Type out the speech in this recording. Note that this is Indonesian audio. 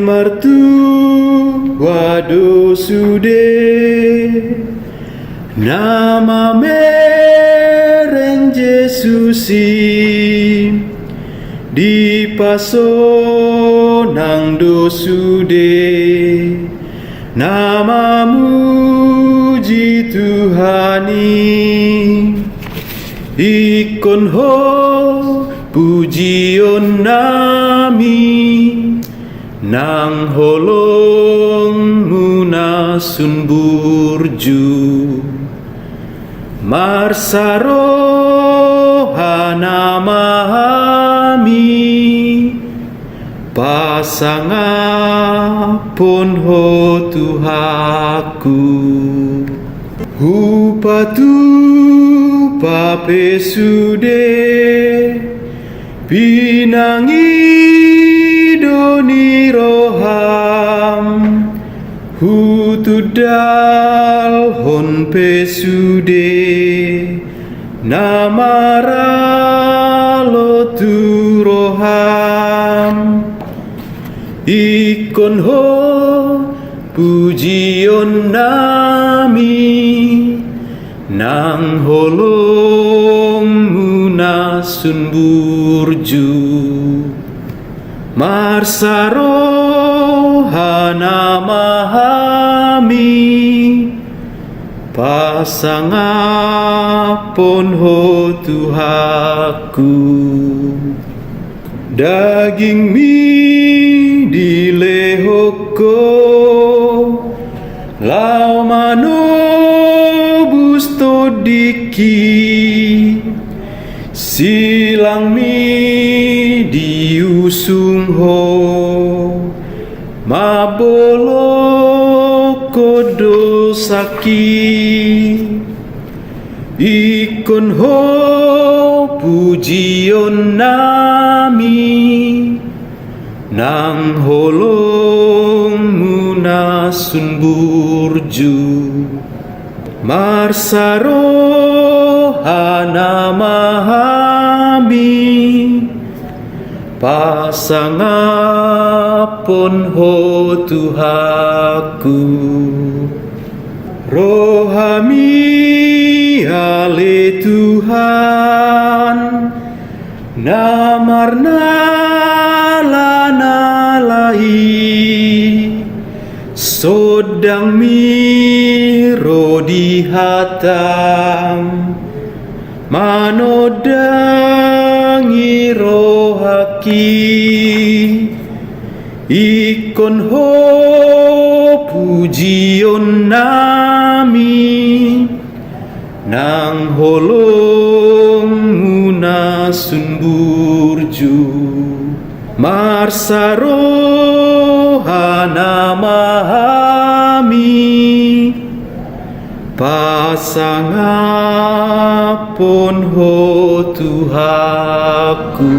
martu wado sude nama mereng Yesusi di paso nang do sude namamu ji Tuhani ikon ho pujion nami nang holong munasun burju marsaro hanamahami pasangapon ho Tuhaku hupatu pape sude pinangi doni roham hutudal hon pesude namara lotu roham ikon ho pujion nami nang holong munasun burju marsaro hanamahami pasangapon ho Tuhaku daging mi dilehoko lau manobus todiki silang mi diusung ho mabolo kodo saki ikon ho pujion nami nang holong munasun burju marsaro hanamahami pasangapon ho Tuhaku rohami ale Tuhan namarna lanalai sodang miro di hatam manodangi rohaki ikon ho pujion nami nang holong munasun burju marsaro hanamahami pasangapon ho Tuhaku.